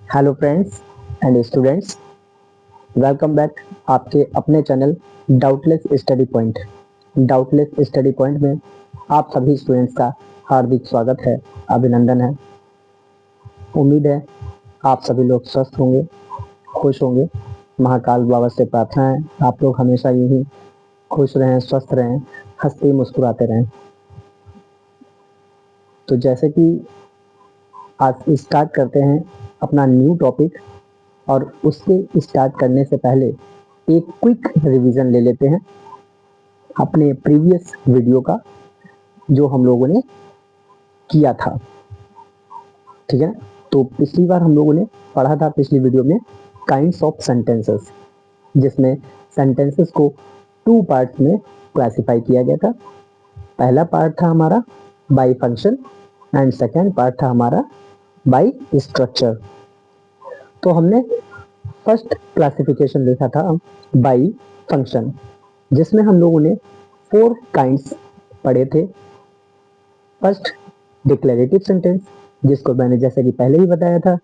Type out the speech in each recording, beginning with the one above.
Hello friends and students, welcome back आपके अपने channel doubtless study point. Doubtless study point में आप सभी स्टूडेंट्स का हार्दिक स्वागत है, अभिनंदन है। उम्मीद है आप सभी लोग स्वस्थ होंगे, खुश होंगे। महाकाल बाबा से प्रार्थना है आप लोग हमेशा यूं ही खुश रहें, स्वस्थ रहें, हंसते मुस्कुराते रहें। तो जैसे कि आज स्टार्ट करते हैं अपना न्यू टॉपिक, और उसके स्टार्ट करने से पहले एक क्विक रिवीजन ले लेते हैं अपने प्रीवियस वीडियो का जो हम लोगों ने किया था। ठीक है, तो पिछली बार हम लोगों ने पढ़ा था पिछली वीडियो में काइंड्स ऑफ सेंटेंसेस, जिसमें सेंटेंसेस को टू पार्ट्स में क्लासिफाई किया गया था। पहला पार्ट था हमारा by function and second part था हमारा बाय स्ट्रक्चर। तो हमने फर्स्ट क्लासिफिकेशन देखा था बाय फंक्शन, जिसमें हम लोगों ने 4 काइंड्स पढ़े थे। फर्स्ट डिक्लेरेटिव सेंटेंस, जिसको मैंने जैसे कि पहले ही बताया था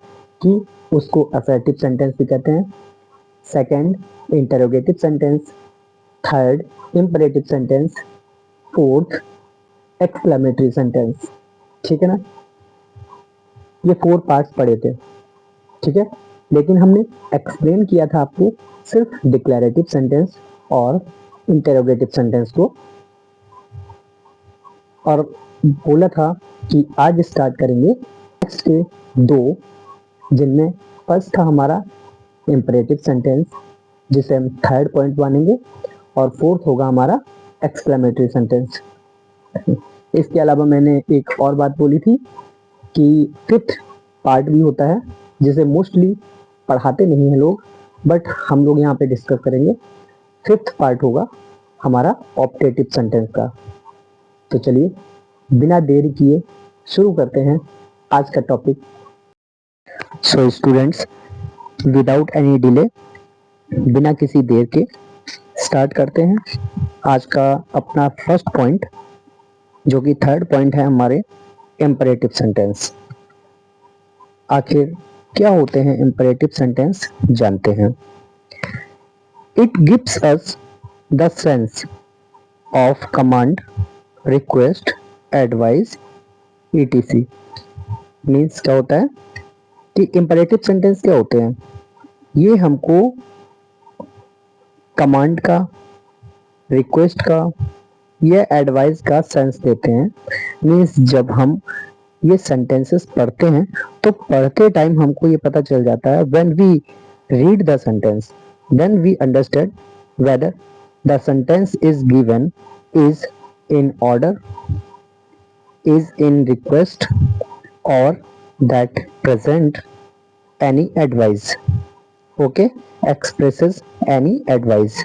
कि उसको असर्टिव सेंटेंस भी कहते हैं। Second interrogative sentence, third imperative sentence, fourth exclamatory sentence. ठीक है ना, ये 4 पार्ट्स पढ़े थे। ठीक है, लेकिन हमने एक्सप्लेन किया था आपको सिर्फ डिक्लेरेटिव सेंटेंस और इंटरोगेटिव सेंटेंस को, और बोला था कि आज स्टार्ट करेंगे नेक्स्ट के 2, जिनमें फर्स्ट था हमारा इंपरेटिव सेंटेंस, जिसे हम थर्ड पॉइंट मानेंगे, और फोर्थ होगा हमारा एक्सक्लेमेटरी सेंटेंस। इसके अलावा मैंने एक और बात बोली थी कि फिफ्थ पार्ट भी होता है, जिसे मोस्टली पढ़ाते नहीं हैं लोग, बट हम लोग यहाँ पे डिस्कस करेंगे। फिफ्थ पार्ट होगा हमारा ऑप्टेटिव सेंटेंस का। तो चलिए बिना देरी किए शुरू करते हैं आज का topic. So students, without any delay, बिना किसी देर के स्टार्ट करते हैं आज का अपना फर्स्ट पॉइंट, जो कि थर्ड पॉइंट है हमारे इंपरेटिव सेंटेंस। आखिर क्या होते हैं इंपरेटिव सेंटेंस, जानते हैं। It gives us the sense of command, request, advice, etc. Means क्या होता है कि इंपरेटिव सेंटेंस क्या होते हैं, ये हमको कमांड का, रिक्वेस्ट का या एडवाइस का सेंस देते हैं। मीन्स जब हम ये सेंटेंसेस पढ़ते हैं तो पढ़ते टाइम हमको ये पता चल जाता है, when we read the sentence then we understand whether the sentence is given is in order, is in request, or that present any advice. Okay, expresses any advice.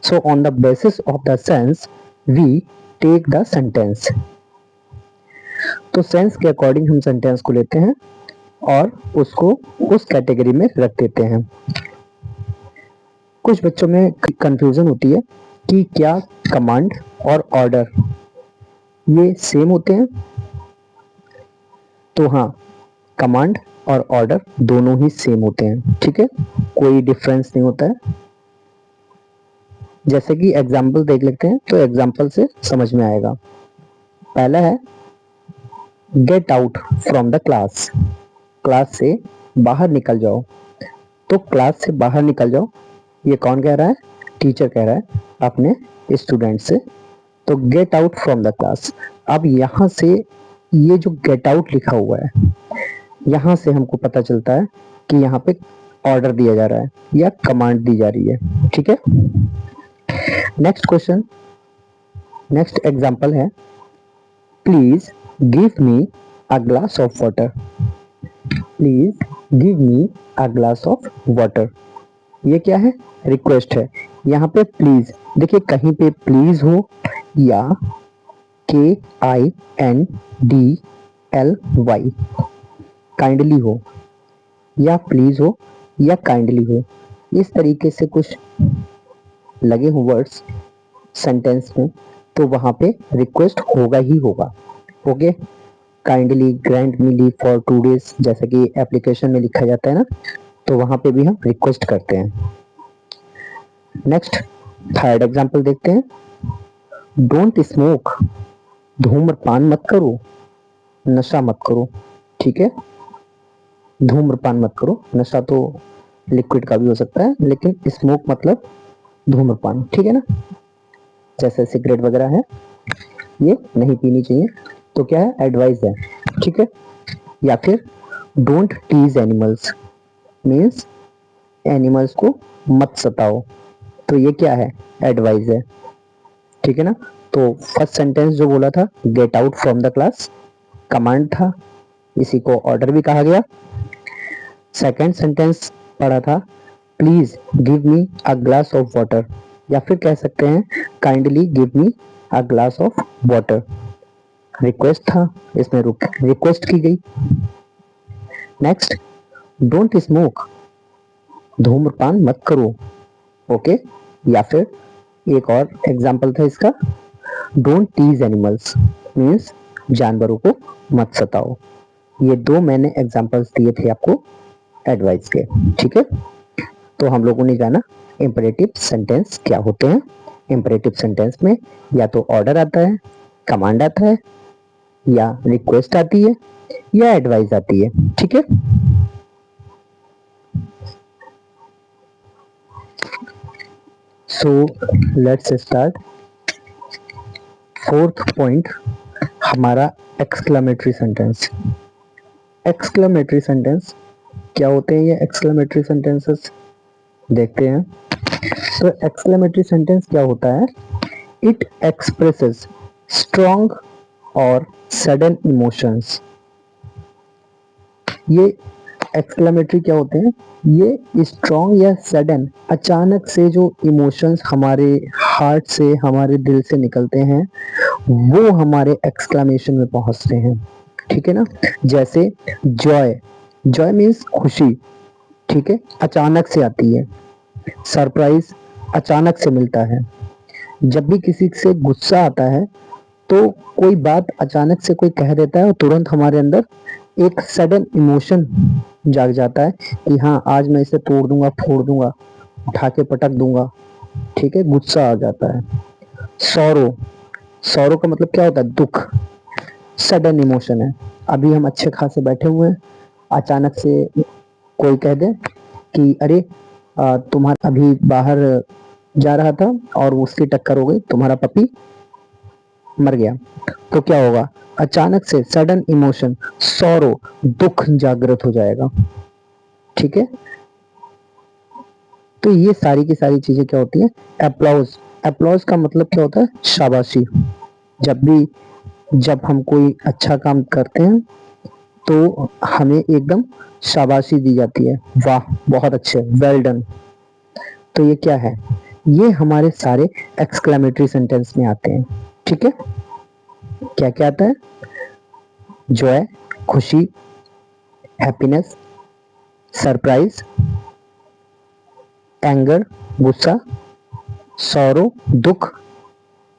So on the basis of the sense we take the sentence. तो sense के according हम sentence को लेते हैं और उसको उस category में रख देते हैं। कुछ बच्चों में कंफ्यूजन होती है कि क्या कमांड और ऑर्डर ये सेम होते हैं। तो हाँ, कमांड और ऑर्डर दोनों ही सेम होते हैं। ठीक है, कोई डिफरेंस नहीं होता है। जैसे कि एग्जाम्पल देख लेते हैं, तो एग्जाम्पल से समझ में आएगा। पहला है get out from the class, class से बाहर निकल जाओ। तो क्लास से बाहर निकल जाओ, ये कौन कह रहा है? टीचर कह रहा है अपने स्टूडेंट से। तो get out from the class. अब यहाँ से ये जो गेट आउट लिखा हुआ है, यहाँ से हमको पता चलता है कि यहाँ पे ऑर्डर दिया जा रहा है या कमांड दी जा रही है। ठीक है, नेक्स्ट क्वेश्चन, नेक्स्ट एग्जांपल है please give me a glass of water. Please give me a glass of water, ये क्या है? रिक्वेस्ट है। यहाँ पे प्लीज देखिए, कहीं पे प्लीज हो या KINDLY काइंडली हो, या प्लीज हो या काइंडली हो, इस तरीके से कुछ लगे हो वर्ड्स सेंटेंस में, तो वहां पे रिक्वेस्ट होगा ही होगा। Okay, kindly grant me leave for 2 days, जैसे कि एप्लीकेशन में लिखा जाता है ना, तो वहां पे भी हम रिक्वेस्ट करते हैं। नेक्स्ट थर्ड एग्जांपल देखते हैं। डोंट स्मोक, धूम्रपान मत करो, नशा मत करो। ठीक है, धूम्रपान मत करो, नशा तो लिक्विड का भी हो सकता है, लेकिन स्मोक मतलब धूम्रपान। ठीक है ना, जैसे सिगरेट वगैरह है, ये नहीं पीनी चाहिए। तो क्या है, एडवाइस है। ठीक है, या फिर don't tease animals, means animals को मत सताओ। तो ये क्या है, एडवाइस है। ठीक है ना, तो फर्स्ट सेंटेंस जो बोला था, get out from the class, command था, इसी को ऑर्डर भी कहा गया। सेकंड सेंटेंस पढ़ा था, please give me a glass of water, या फिर कह सकते हैं kindly give me a glass of water. Request था, इसमें रिक्वेस्ट की गई। नेक्स्ट, डोंट स्मोक, धूम्रपान मत करो। ओके, या फिर एक और एग्जाम्पल था इसका, डोंट टीज एनिमल्स, मीन्स जानवरों को मत सताओ। ये दो मैंने एग्जाम्पल्स दिए थे आपको एडवाइस के। ठीक है, तो हम लोगों ने जाना इंपरेटिव सेंटेंस क्या होते हैं। इंपरेटिव सेंटेंस में या तो ऑर्डर आता है, कमांड आता है, या रिक्वेस्ट आती है, या एडवाइस आती है। ठीक है, सो लेट्स स्टार्ट। फोर्थ पॉइंट हमारा एक्सक्लेमेटरी सेंटेंस। एक्सक्लेमेटरी सेंटेंस क्या होते हैं, ये एक्सक्लेमेटरी सेंटेंसेस देखते हैं। तो एक्सक्लेमेटरी सेंटेंस क्या होता है, इट एक्सप्रेसेस स्ट्रॉन्ग और सडन इमोशंस। ये एक्सक्लेमेटरी क्या होते हैं, ये स्ट्रॉन्ग या सडन, अचानक से जो इमोशंस हमारे हार्ट से, हमारे दिल से निकलते हैं, वो हमारे एक्सक्लेमेशन में पहुंचते हैं। ठीक है ना, जैसे जॉय, जॉय मीन्स खुशी। ठीक है, अचानक से आती है। सरप्राइज, अचानक से मिलता है। जब भी किसी से गुस्सा आता है, तो कोई बात अचानक से कोई कह देता है और तुरंत हमारे अंदर एक सडन इमोशन जाग जाता है कि हाँ, आज मैं इसे तोड़ दूंगा, फोड़ दूंगा, उठा के पटक दूंगा। ठीक है, गुस्सा आ जाता है। सौरो, सौरो का मतलब क्या होता है, दुख, सडन इमोशन है। अभी हम अच्छे खासे बैठे हुए हैं, अचानक से कोई कह दे कि अरे तुम्हारा अभी बाहर जा रहा था और उसकी टक्कर हो गई, तुम्हारा पपी मर गया। तो क्या होगा, अचानक से सडन इमोशन, सौरो, दुख जागृत हो जाएगा। ठीक है, तो ये सारी की सारी चीजें क्या होती है, अप्लॉज। अप्लॉज का मतलब क्या होता है, शाबाशी। जब हम कोई अच्छा काम करते हैं तो हमें एकदम शाबाशी दी जाती है, वाह बहुत अच्छे, वेल डन। तो ये क्या है, ये हमारे सारे एक्सक्लेमेटरी सेंटेंस में आते हैं। ठीक है, क्या क्या आता है, जॉय, खुशी, हैप्पीनेस, सरप्राइज, एंगर, गुस्सा, सौरो, दुख,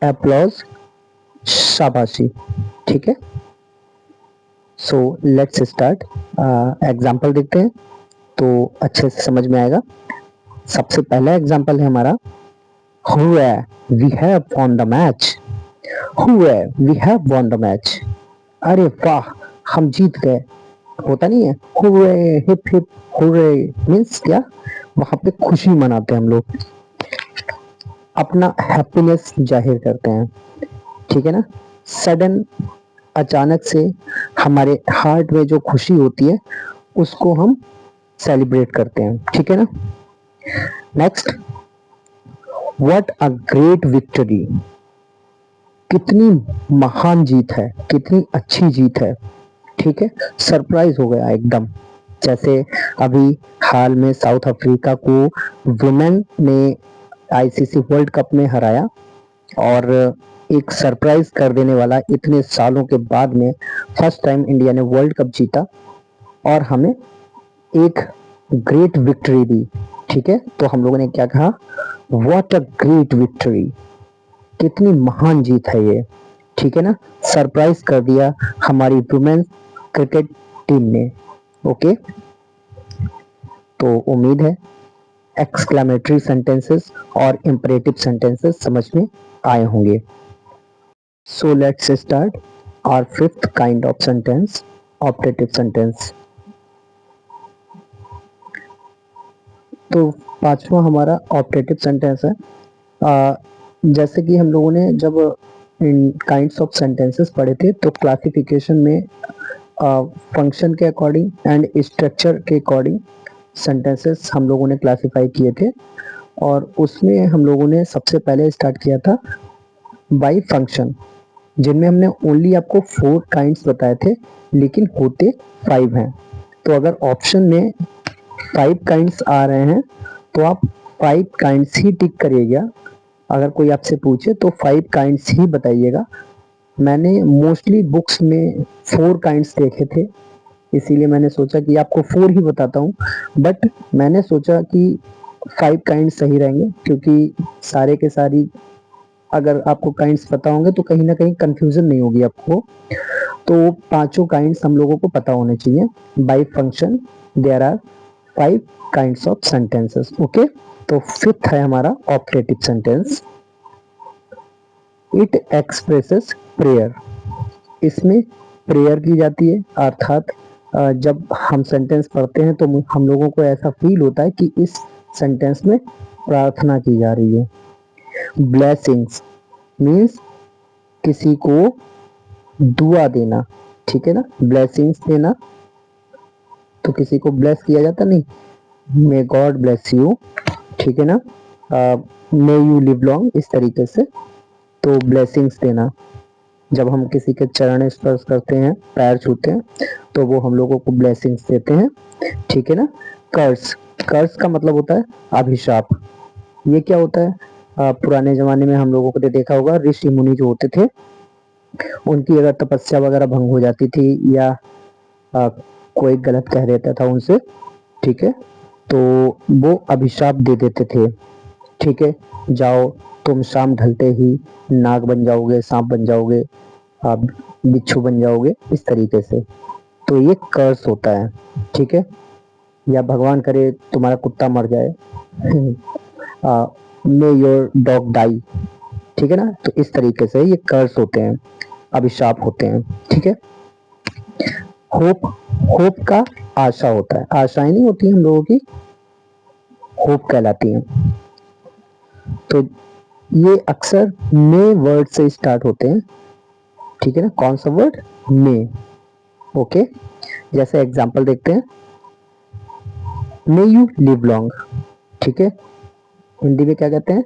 एप्लॉज, शाबाशी। ठीक है, सो लेट्स स्टार्ट। एग्जाम्पल देखते हैं तो अच्छे से समझ में आएगा। सबसे पहला एग्जाम्पल है हमारा, हुए we have won the match, हुए we have won the match. अरे वाह, हम जीत गए। होता नहीं है, हुए, हिप हिप हुए, मीन्स क्या, वहां पे खुशी मनाते हैं हम लोग, अपना हैप्पीनेस जाहिर करते हैं। ठीक है ना, सडन, अचानक से हमारे हार्ट में जो खुशी होती है उसको हम सेलिब्रेट करते हैं। ठीक है ना, next, what a great victory, कितनी महान जीत है, कितनी अच्छी जीत है। ठीक है, सरप्राइज हो गया एकदम। जैसे अभी हाल में साउथ अफ्रीका को वुमेन ने आईसीसी वर्ल्ड कप में हराया, और एक सरप्राइज कर देने वाला, इतने सालों के बाद में फर्स्ट टाइम इंडिया ने वर्ल्ड कप जीता और हमें एक ग्रेट विक्ट्री दी। ठीक है, तो हम लोगों ने क्या कहा, व्हाट अ ग्रेट विक्ट्री, कितनी महान जीत है ये। ठीक है ना, सरप्राइज कर दिया हमारी वुमेन्स क्रिकेट टीम ने। ओके, तो उम्मीद है एक्सक्लेमेटरी सेंटेंसेस और इंपरेटिव सेंटेंसेस समझ में आए होंगे। So let's start our fifth kind of sentence, operative sentence. तो पांचवा हमारा ऑपरेटिव सेंटेंस है। जैसे कि हम लोगों ने जब इन काइंड्स ऑफ सेंटेंसेस पढ़े थे तो क्लासिफिकेशन में फंक्शन के अकॉर्डिंग एंड स्ट्रक्चर के अकॉर्डिंग सेंटेंसेस हम लोगों ने क्लासिफाई किए थे, और उसमें हम लोगों ने सबसे पहले स्टार्ट किया था बाय फंक्शन, जिनमें हमने ओनली आपको 4 काइंड्स बताए थे, लेकिन होते 5 हैं। तो अगर ऑप्शन में 5 काइंड्स आ रहे हैं तो आप 5 काइंड्स ही टिक करिएगा। अगर कोई आपसे पूछे तो 5 काइंड्स ही बताइएगा। मैंने मोस्टली बुक्स में 4 काइंड्स देखे थे, इसीलिए मैंने सोचा कि आपको 4 ही बताता हूँ, बट मैंने सोचा कि 5 काइंड्स सही रहेंगे, क्योंकि सारे के सारी अगर आपको काइंड्स पता होंगे तो कहीं ना कहीं कंफ्यूजन नहीं होगी आपको। तो पांचों काइंड्स हम लोगों को पता होने चाहिए। By function there are 5 kinds of sentences. Okay, तो फिफ्थ है हमारा operative sentence, it expresses prayer. इसमें प्रेयर की जाती है, अर्थात जब हम सेंटेंस पढ़ते हैं तो हम लोगों को ऐसा फील होता है कि इस सेंटेंस में प्रार्थना की जा रही है। ब्लेसिंग्स मीन्स किसी को दुआ देना, ठीक है ना, ब्लेसिंग्स देना, तो किसी को ब्लेस किया जाता नहीं, मे गॉड ब्लेस यू, ठीक है ना, मे यू लिव लॉन्ग, इस तरीके से। तो ब्लेसिंग्स देना, जब हम किसी के चरण स्पर्श करते हैं, पैर छूते हैं, तो वो हम लोगों को ब्लेसिंग्स देते हैं, ठीक है ना। कर्स, कर्स का मतलब होता है अभिशाप। ये क्या होता है, पुराने जमाने में हम लोगों को देखा होगा, ऋषि मुनि जो होते थे, उनकी अगर तपस्या वगैरह भंग हो जाती थी या कोई गलत कह देता था उनसे, ठीक है, तो वो अभिशाप दे देते थे, ठीक है, जाओ तुम शाम ढलते ही नाग बन जाओगे, सांप बन जाओगे, आप बिच्छू बन जाओगे, इस तरीके से। तो ये कर्स होता है, ठीक है, या भगवान करे तुम्हारा कुत्ता मर जाए, मे योर डॉग डाई, ठीक है ना। तो इस तरीके से ये कर्स होते हैं, अभिशाप होते हैं, ठीक है। होप, होप का आशा होता है, आशाएं नहीं होती हम लोगों की, होप कहलाती हैं। तो ये अक्सर मे वर्ड से स्टार्ट होते हैं, ठीक है ना। कौन सा वर्ड, मे। ओके, जैसे एग्जांपल देखते हैं, मे यू लिव लॉन्ग, ठीक है, हिंदी में क्या कहते हैं,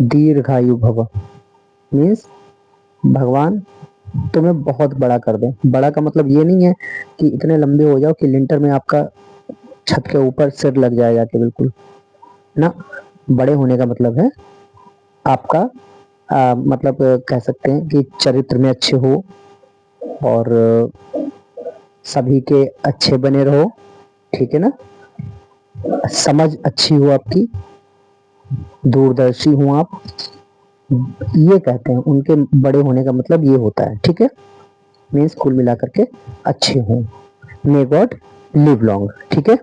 दीर्घायु भव, मीन्स भगवान तुम्हें बहुत बड़ा कर दे। बड़ा का मतलब ये नहीं है कि इतने लंबे हो जाओ कि लिंटर में आपका छत के ऊपर सिर लग जाए जाके, बिल्कुल ना। बड़े होने का मतलब है आपका मतलब कह सकते हैं कि चरित्र में अच्छे हो, और सभी के अच्छे बने रहो, ठीक है ना, समझ अच्छी हो आपकी, दूरदर्शी हो आप, ये कहते हैं। उनके बड़े होने का मतलब ये होता है, ठीक है, मीन्स कुल मिलाकर के अच्छे हों। मे गॉड लिव लॉन्ग, ठीक है।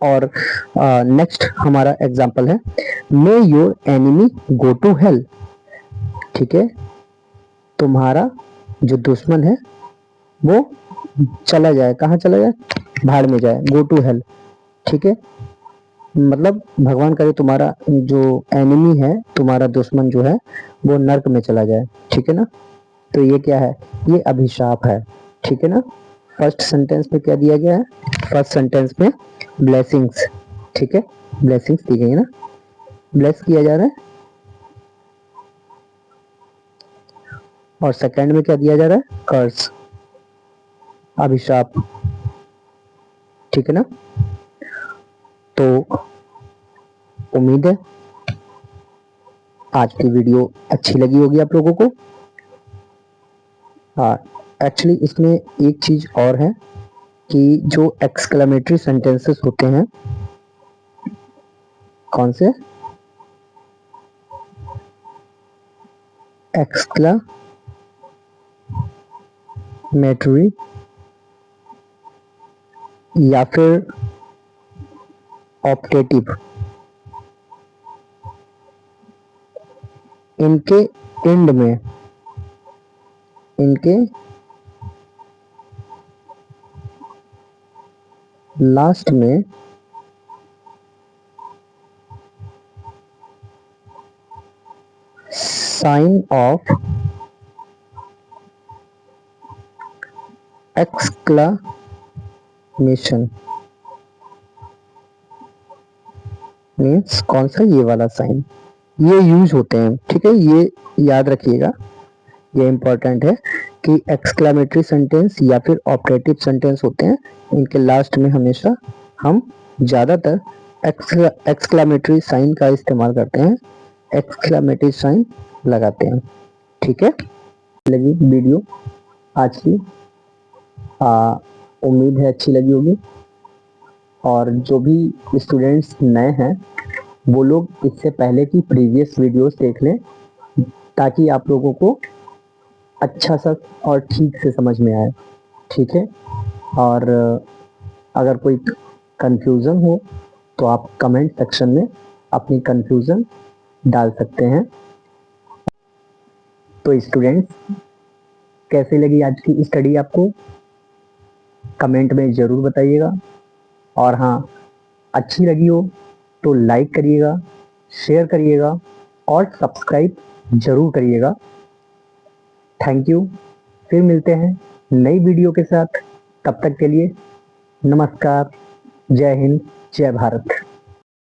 और नेक्स्ट हमारा एग्जाम्पल है, may your enemy go to hell, ठीक है, तुम्हारा जो दुश्मन है वो चला जाए, कहाँ चला जाए, भाड़ में जाए, गो टू हेल, ठीक है, मतलब भगवान करे तुम्हारा जो एनिमी है, तुम्हारा दुश्मन जो है, वो नर्क में चला जाए, ठीक है ना। तो ये क्या है, ये अभिशाप है, ठीक है ना। फर्स्ट सेंटेंस में क्या दिया गया है, फर्स्ट सेंटेंस में ब्लेसिंग्स, ठीक है, ब्लेसिंग्स दी गई है ना, ब्लेस किया जा रहा है। और सेकंड में क्या दिया जा रहा है, कर्स, अभिशाप, ठीक है ना। तो उम्मीद है आज की वीडियो अच्छी लगी होगी आप लोगों को। हाँ, एक्चुअली इसमें एक चीज और है कि जो एक्सक्लेमेटरी सेंटेंसेस होते हैं, कौन से, मेट्री या फिर ऑप्टेटिव, इनके एंड में, इनके लास्ट में साइन ऑफ एक्सक्लामेशन मीन्स कौन सा, ये वाला साइन, ये यूज होते हैं। ठीक है, ये याद रखिएगा, ये इंपॉर्टेंट है कि एक्सक्लामेटरी सेंटेंस या फिर ऑपरेटिव सेंटेंस होते हैं, इनके लास्ट में हमेशा हम ज़्यादातर एक्सक्लामेटरी साइन का इस्तेमाल करते हैं, एक्सक्लामेटरी साइन लगाते हैं। ठीक है, लगी वीडियो आज की, उम्मीद है अच्छी लगी होगी। और जो भी स्टूडेंट्स नए हैं वो लोग इससे पहले की प्रीवियस वीडियोस देख लें, ताकि आप लोगों को अच्छा सा और ठीक से समझ में आए। ठीक है, और अगर कोई कंफ्यूजन हो तो आप कमेंट सेक्शन में अपनी कंफ्यूजन डाल सकते हैं। तो स्टूडेंट्स, कैसे लगी आज की स्टडी आपको, कमेंट में ज़रूर बताइएगा। और हाँ, अच्छी लगी हो तो लाइक करिएगा, शेयर करिएगा और सब्सक्राइब ज़रूर करिएगा। थैंक यू, फिर मिलते हैं नई वीडियो के साथ। तब तक के लिए नमस्कार, जय हिंद, जय भारत।